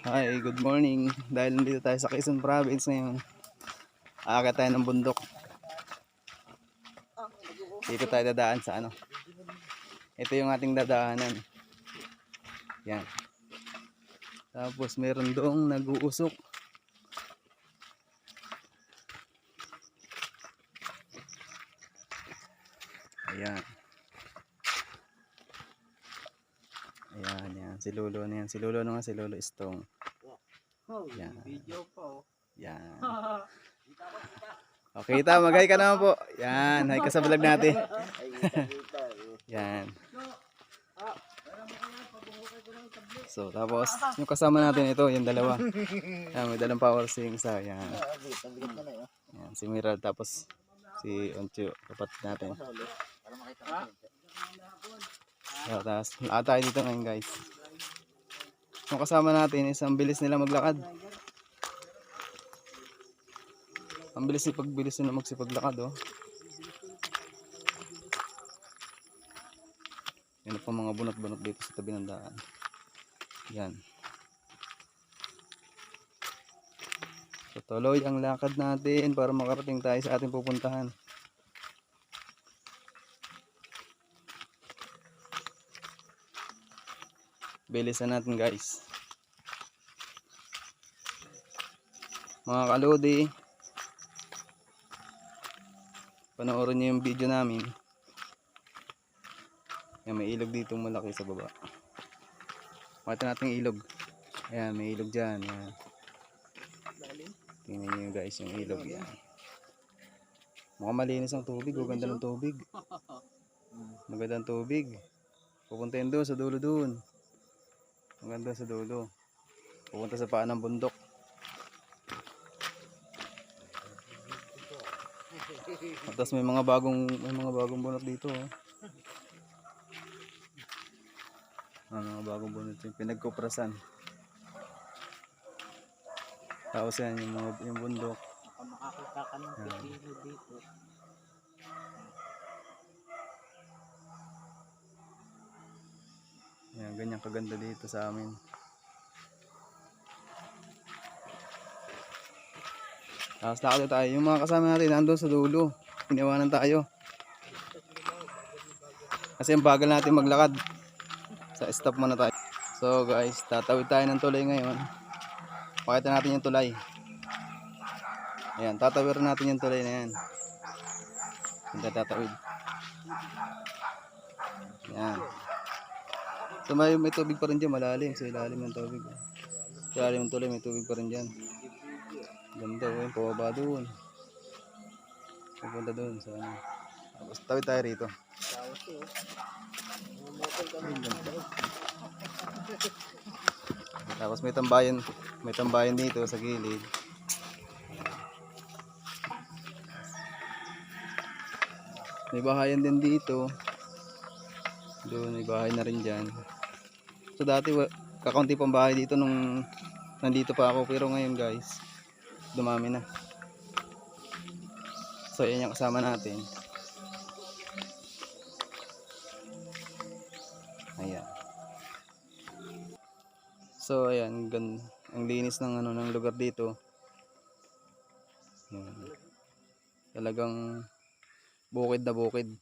Hi, good morning. Dahil nandito tayo sa Quezon Province ngayon, aakyat tayo ng bundok. Dito tayo dadaan sa ano. Ito yung ating dadaanan. Yan. Tapos meron doong nag-uusok. Ayan. Ayan, yan. Si Lolo na yan. Si Lolo na nga, si Lolo Istong. Yan. Video po. Yan. Okay, kita. Mag-hi ka naman po. Yan. Hi ka sa vlog natin. Yan. So, tapos, yung kasama natin ito, yung dalawa. Yan, may dalang power sing isa. Yan. Yan, si Miral, tapos si Oncho, kapat natin. So, tapos, tayo dito ngayon, guys. Yung kasama natin is ang bilis nila maglakad. Ang bilis pagbilis nila magsipaglakad, oh. Yan po mga bunot-bunot dito sa tabi ng daan. Yan. So, tuloy ang lakad natin para makarating tayo sa ating pupuntahan. Bilisan natin, guys. Mga kalodi, panoorin niyo yung video namin. Yan, may ilog dito malaki sa baba. Makita natin yung ilog. Ayan, may ilog dyan. Ayan. Tingnan nyo guys yung ilog. Yan. Mukhang malinis ang tubig. Ganda ng tubig. Maganda ang tubig. Pupuntahin doon sa dulo doon. Maganda sa dulo. Pupunta sa paan ng bundok. At tapos may mga bagong bunot dito, oh. Mga bagong bunot yung pinagkuprasan. Tapos yan yung bundok. Makakita ka ng pipino dito. Yan, ganyan kaganda dito sa amin. Tapos lakad tayo. Yung mga kasama natin nandun sa dulo. Iniwanan tayo. Kasi ang bagal natin maglakad. Sa stop muna tayo. So guys, tatawid tayo ng tulay ngayon. Pakita natin yung tulay. Ayan, tatawid natin yung tulay na yan. Hindi tatawid. Ayan. So may tubig pa rin dyan, malalim. Sa ilalim ng tubig. Sa ilalim ng tulay, may tubig pa rin dyan. Ganda, oh, yung pababa doon. Pupunta doon sa ano. Tapos tawid tayo rito. Tapos may tambayan dito sa gilid. May bahayan din dito. Doon may bahay na rin dyan. So dati kakaunti pang bahay dito nung nandito pa ako, pero ngayon guys, dumami na. So yan yung kasama natin. Ayan. So ayan, ang linis ng ng lugar dito. Ayan. Talagang bukid na bukid.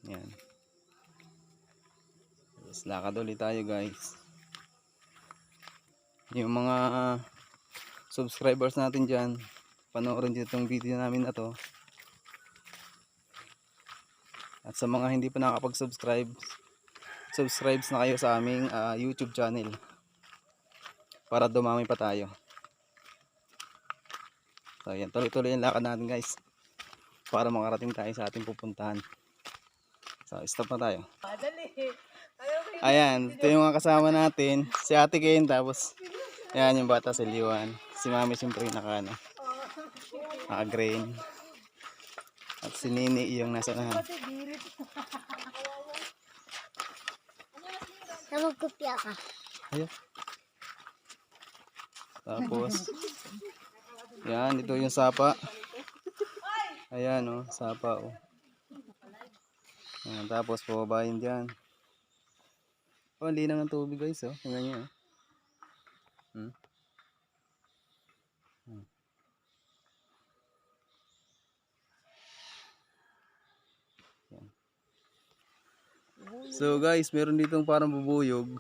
Ayan. Tapos lakad ulit tayo guys. Yung mga subscribers natin dyan, panoorin dito itong video namin na to. At sa mga hindi pa nakapag-subscribe, subscribe na kayo sa aming YouTube channel para dumami pa tayo. So yan, tuloy-tuloy yung lakad natin guys para makarating tayo sa ating pupuntahan. So stop na tayo. Ayan, ito yung mga kasama natin, si Ate Ken, tapos ayan yung bata si Liwan, si Mami siyempre naka-green, at si Nini yung nasa nahan. Namagkopya ka. Ayan. Tapos yan, ito yung sapa. Ayan, oh, sapa, oh. Ayan, tapos pababayin dyan. Oh, ang linaw ng tubig guys, oh. Tingnan niyo, oh. Hmm? Hmm. Yan. So guys, meron ditong parang bubuyog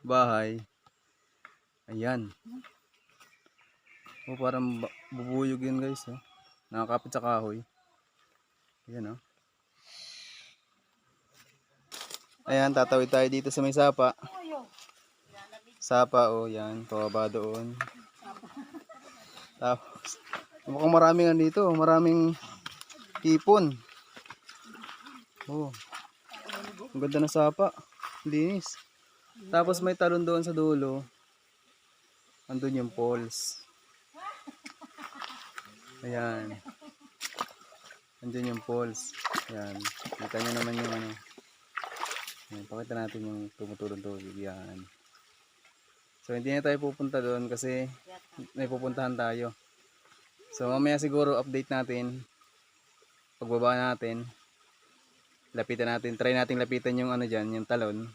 bahay. Ayan. Oh, parang bubuyog yun guys, oh. Nakakapit sa kahoy. Ayan, oh. Ayan, tatawid tayo dito sa may sapa. Sapa, oh, yan. Pababa doon. Tapos, mukhang maraming andito. Maraming hipon. Oh, ang ganda ng sapa. Linis. Tapos may talon doon sa dulo. Andun yung falls. Ayan. Andun yung falls. Ayan. Kita nyo naman yung ano. Ayan, pakita natin yung tumutulong tubig. Yan. So hindi na tayo pupunta doon kasi may pupuntahan tayo. So mamaya siguro update natin. Pagbaba natin. Lapitan natin. Try natin lapitan yung ano dyan, yung talon.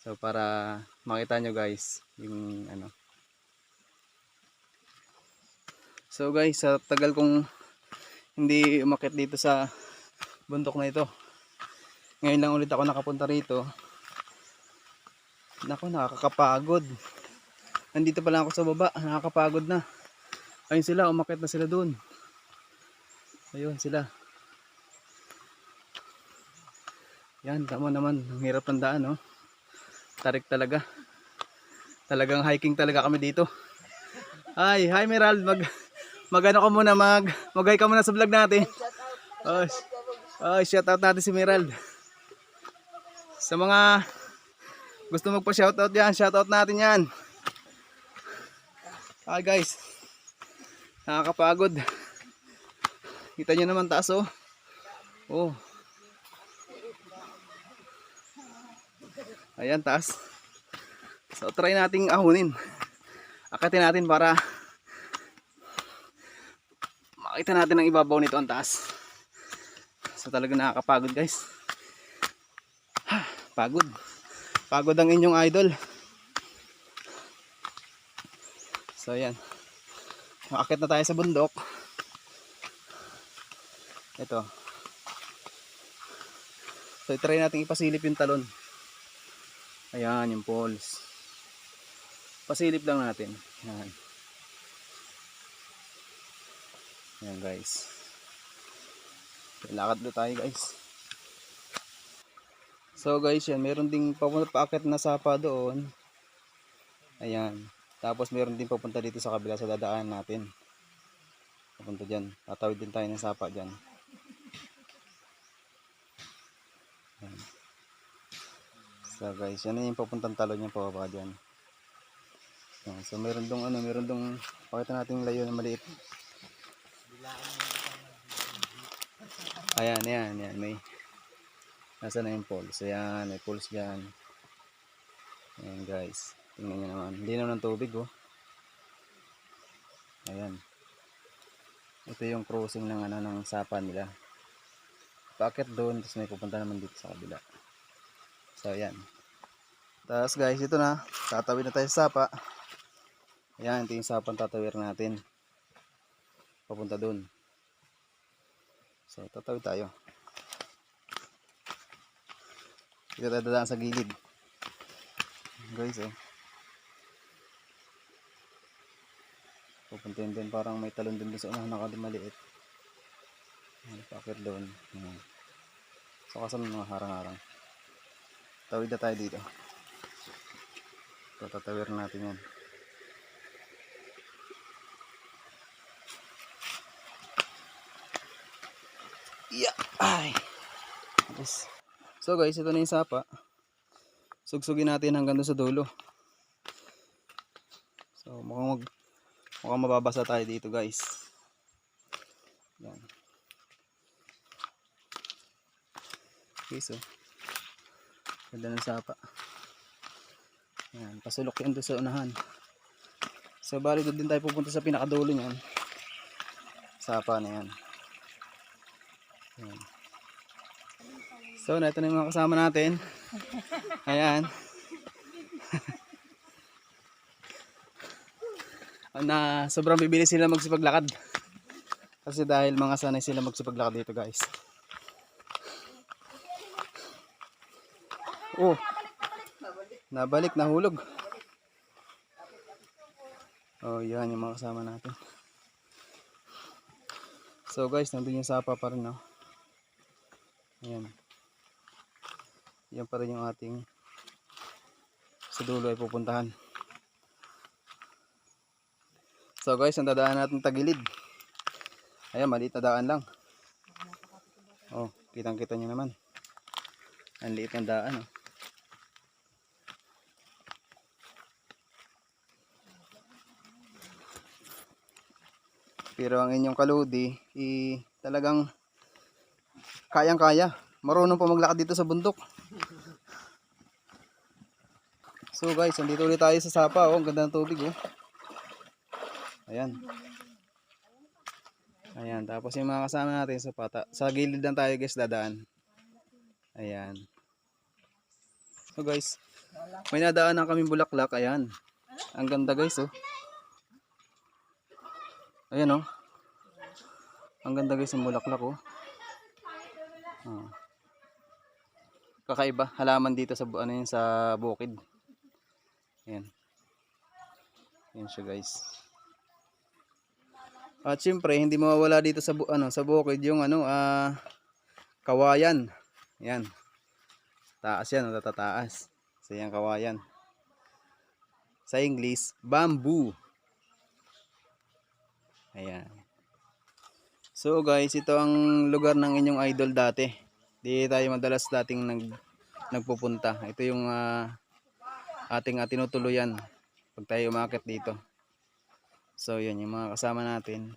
So para makita nyo guys yung ano. So guys, sa tagal kong hindi umakyat dito sa bundok na ito. Ngayon lang ulit ako nakapunta rito. Nako, nakakapagod. Nandito pa lang ako sa baba, nakakapagod na. Ayun sila, umakyat na sila doon. Ayun sila. Yan, tama naman. Ang hirap ng daan, no? Tarik talaga. Talagang hiking talaga kami dito. Hi Merald, magano ka muna, mag-hi ka muna sa vlog natin. Oh, shout out natin si Merald. Sa mga gusto magpa-shoutout yan, shoutout natin yan. Hi guys. Nakakapagod. Kita nyo naman taas, oh. Oh. Ayan, taas. So try nating ahunin. Akatin natin para makita natin ang ibabaw nito, ang taas. So talagang nakakapagod guys. Pagod. Pagod ang inyong idol. So ayan. Makakit na tayo sa bundok. Ito. So try natin ipasilip yung talon. Ayan yung falls. Pasilip lang natin. Ayan. Ayan guys. Lakad doon tayo guys. So guys, yan, meron ding paakit na sapa doon. Ayan. Tapos meron din papunta dito sa kabila sa dadaan natin. Papunta dyan. Tatawid din tayo ng sapa dyan. Ayan. So guys, yan na yung papuntang talon yung pababa dyan. Ayan. So meron dong ano, meron dong pakita natin layo na maliit. Ayan, yan. May nasa na yung poles. Ayan, may poles dyan. Ayan guys. Tingnan nyo naman. Linaw ng tubig, oh. Ayan. Ito yung crossing ng ano, ng sapa nila. Paakit doon, tapos may pupunta naman dito sa kabila. So ayan. Tapos guys, ito na. Tatawid na tayo sa sapa. Ayan, ito yung sapang tatawid natin. Papunta doon. So tatawid tayo. Dito tayo dadaan sa gilid. Guys, oh. Pupuntahin din, parang may talon din sa unahan na maliit. Pakit doon. So kasan mga harang-harang. Tawid na tayo dito. So tatawir natin yan. Yeah. Ay. Yes. So guys, ito na yung sapa. Sugsugin natin hanggang doon sa dulo. So mukhang mababasa tayo dito guys. Yan. Okay, so ganda ng sapa. Yan, pasulok yan doon sa unahan. So bali doon din tayo pupunta sa pinakadulo niyan. Sapa na yan. Yan. So, ito na yung mga kasama natin. Ayan. Na sobrang bibilis sila magsipaglakad. Kasi dahil mga sanay sila magsipaglakad dito guys. Oh, nabalik, nahulog. Oh, yan yung mga kasama natin. So guys, nandun yung sapa pa rin, no? Ayan. Yan pa rin yung ating sa dulo ay pupuntahan. So guys, ang dadaan natin tagilid. Ayan, maliit na daan lang. Oh, kitang-kita nyo naman. Ang liit ng daan, oh. Pero ang inyong kaludi, talagang kayang-kaya. Marunong pa maglakad dito sa bundok. So guys, andito ulit tayo sa sapa. Oh, ang ganda ng tubig, oh. Ayan. Ayan, tapos yung mga kasama natin sa pata. Sa gilid lang tayo guys dadaan. Ayan. So guys, may nadaanan kaming bulaklak. Ayan. Ang ganda guys, oh. Ayan, oh. Ang ganda guys ng bulaklak, oh. Oh. Kakaiba, halaman dito sa ano yun, sa bukid. Ayan. Ayan siya guys. At syempre, hindi mawawala dito sa sa bukid yung kawayan. Ayan. Taas yan, tatataas. So yan kawayan. Sa English, bamboo. Ayan. So guys, ito ang lugar ng inyong idol dati. Di tayo madalas dating nagpupunta. Ito yung ating tinutuluyan pag tayo umakyat dito. So yun, yung mga kasama natin,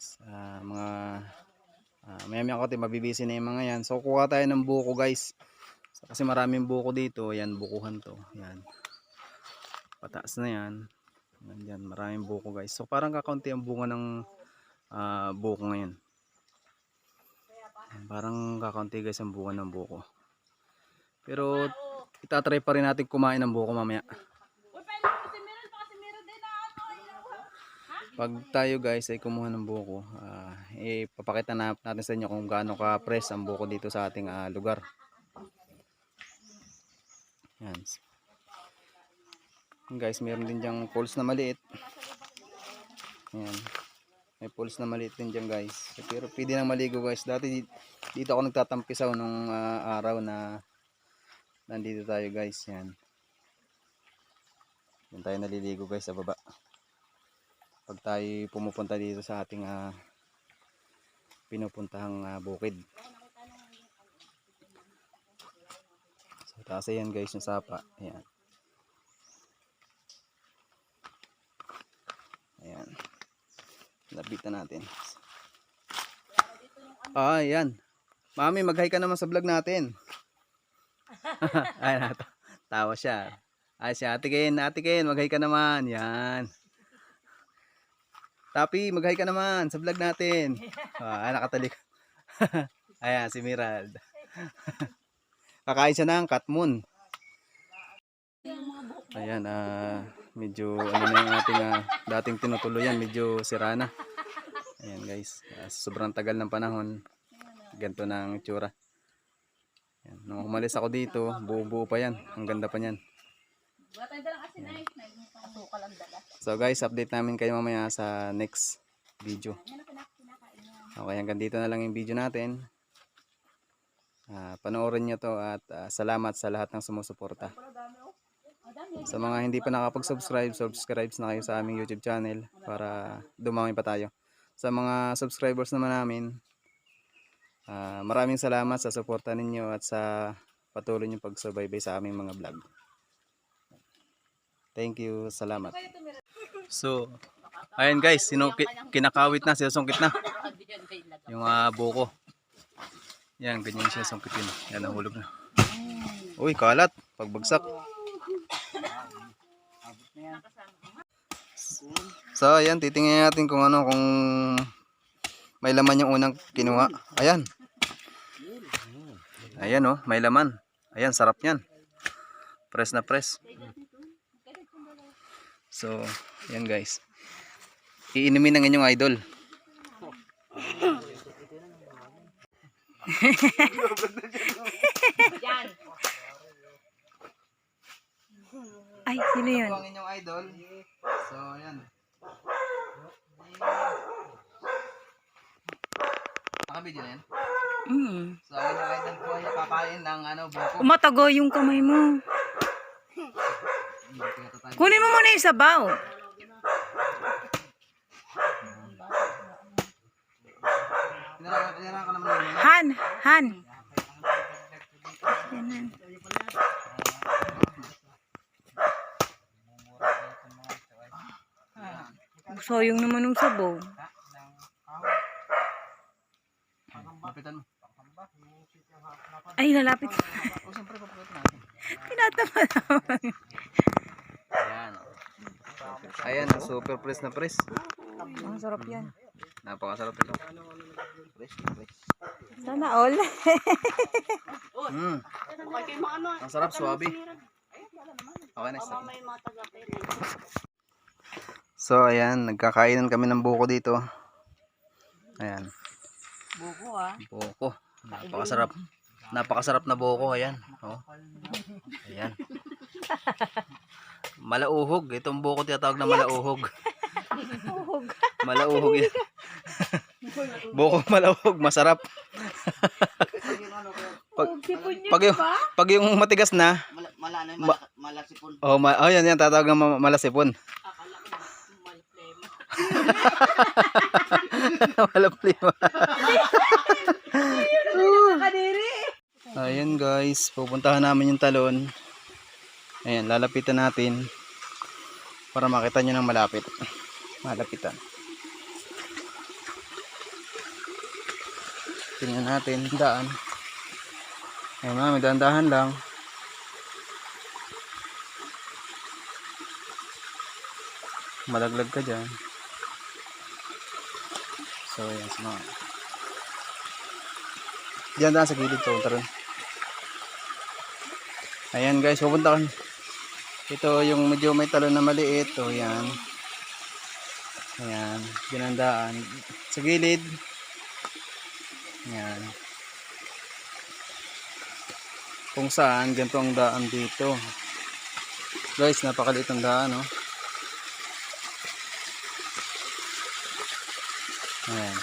maya-maya ko mabibisi na yung mga yan. So kuha tayo ng buko guys. So, kasi maraming buko dito. Yan, bukuhan to. Yan. Pataas na yan. Yan, maraming buko guys. So parang kakaunti ang bunga ng buko ngayon. Parang kakaunti guys ang bunga ng buko. Pero itatry pa rin natin kumain ng buko mamaya. Pag tayo guys ay kumuha ng buko, ipapakita natin sa inyo kung gaano ka fresh ang buko dito sa ating lugar. Yan. Guys, meron din diyang poles na maliit. Yan. May poles na maliit din dyan guys. Pero pwede nang maligo guys. Dati dito ako nagtatampisaw nung araw na nandito tayo guys. Yan. Yan tayo naliligo guys sa baba. Pag tayo pumupunta dito sa ating pinupuntahang bukid. So taas yan guys yung sapa. Ayan. Ayan. Lapitan natin. Ayan. Mami, mag-hi ka naman sa vlog natin. Ayan, tawa siya. Ay, si Ate Ken, mag-hi ka naman. Yan. Tapi, mag-hi ka naman sa vlog natin. Nakatalik. Ayan, si Mirald. Kakain siya ng katmun. Ayan, medyo ano na yung ating dating tinutuluyan, medyo sira na. Ayan guys, sobrang tagal ng panahon, ganito na ang itsura. Ayan, nung umalis ako dito, buo-buo pa yan, ang ganda pa yan. So guys, update namin kayo mamaya sa next video. Okay, hanggang dito na lang yung video natin. Panoorin nyo to at salamat sa lahat ng sumusuporta. Sa mga hindi pa nakapag-subscribe, subscribe na kayo sa aming YouTube channel para dumami pa tayo. Sa mga subscribers naman namin, maraming salamat sa suporta ninyo at sa patuloy nyo pagsubaybay sa aming mga vlog. Thank you, salamat. So, ayan guys, kinakawit na, sinasungkit na yung buko. Yan, ganyan siya sungkitin. Yan, nahulog na. Uy, kalat, pagbagsak. So, ayan, titingnan natin kung kung may laman yung unang kinuha. Ayan. Ayan, oh, may laman. Ayan, sarap niyan. Press na press. So, yan guys. Iinumin ng inyong idol. Ay, sino yun? Ito ang inyong idol. So, yan. Nakabidyo na yan? So, ang inyong idol po ay kakain ng buko. Umatago yung kamay mo. Kunin mo muna yung sabaw. Pinarang ka naman namin. Han, Han. Yan. Sayang naman ng sabaw. Mapitan mo. Ay, lalapit. O, siyempre, papalit natin. Tinatama naman. Ayan. Ayan, super press na press. Ang sarap yan. Napakasarap ito. Press na press. Sana all. Ang sarap, suwabe. Okay na, stop. So, ayan, nagkakainan kami ng buko dito. Ayan. Buko ah. Buko. Napakasarap. Napakasarap na buko, ayan. Oh. Ayan. Malauhog. Itong buko tinatawag na malauhog. Malauhog yan. Buko malauhog, masarap. pag yung matigas na, Malasipon. oh, yan, tatawag na malasipon. Malaplima. Ayan guys, pupuntahan namin yung talon. Ayan, lalapitan natin para makita nyo ng malapit. Malapitan. Tingnan natin ang daan. Ayan mami, dahan-dahan lang. Malaglag ka dyan. So ayan, mga diyan daan sa gilid to, taron. Ayan guys, pupunta kami. Ito yung medyo may talon na maliit. O yan. Ayan, ginandaan sa gilid. Ayan. Kung saan ganito ang daan dito. Guys, napakaliit ang daan, no? Ayan.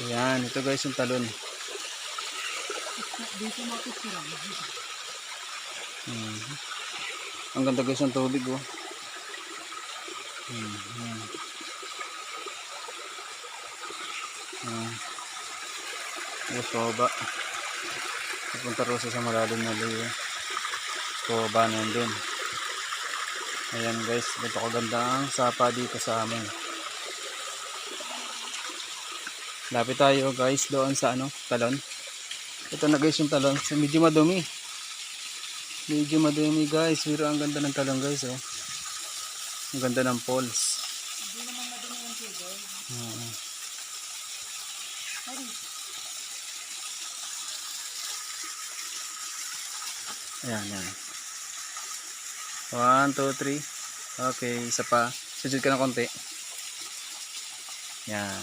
Ayan, ito guys yung talon. Ang ganda guys ng tubig, oh. Ayan. Soba. Pupunta rosa sa malalim na liyo. Soba nandun. Ayan guys, ganito kaganda ang sapa dito sa amin. Lapit tayo guys doon sa talon. Ito na guys yung talon. So, medyo madumi. Medyo madumi guys. Pero ang ganda ng talon guys, oh. Ang ganda ng poles. Hindi naman madumi yung tubig. Ayan, yan. 1, 2, 3. Okay, isa pa. Sujud ka ng konti. Yan.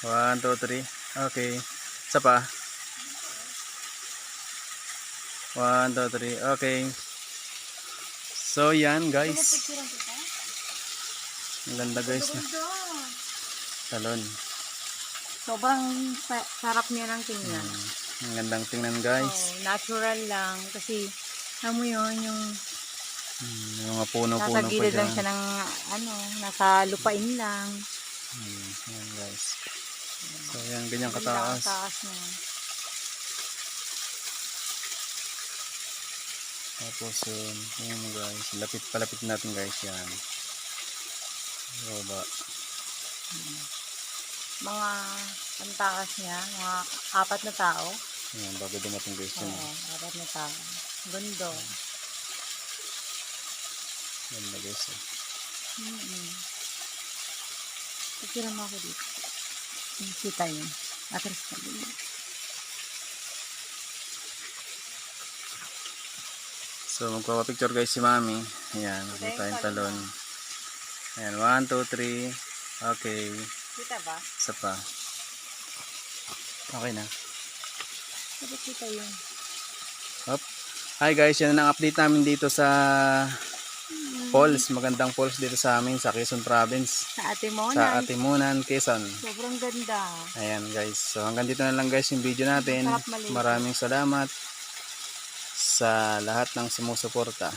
1, 2, 3. Okay. Isa pa. 1, 2, 3. Okay. So, yan guys. Ang ganda guys. Talon. Sobrang sarap niya ng tingnan. Ang gandang tingnan guys. Oh, natural lang. Kasi, alam mo yun, yung Yung mga puno-puno nasa pa gilid lang dyan. siya ng, nasa lupain lang. Yan guys. So, yan. Ganyan kataas. Taas niya. Tapos, yan guys. Palapit natin guys yan. Baba. Mga pantakas niya, mga 4 na tao. Yan, bago dumating guys yun. Oo, 4 na tao. Gundo. Ganda guys. Picture mo ako dito. Kita yun. Atras ka dito. So, magpapapicture guys si Mami. Ayan, nakita yung talon. Ayan, 1, 2, 3. Okay. Kita ba? Isa pa. Okay na. Kita yun. Hop. Hi guys, yan ang update namin dito sa falls. Magandang falls dito sa amin sa Quezon Province. Sa Atimunan. Sa Atimunan, Quezon. Sobrang ganda. Ayan guys. So hanggang dito na lang guys yung video natin. Sarap maligo. Maraming salamat sa lahat ng sumusuporta.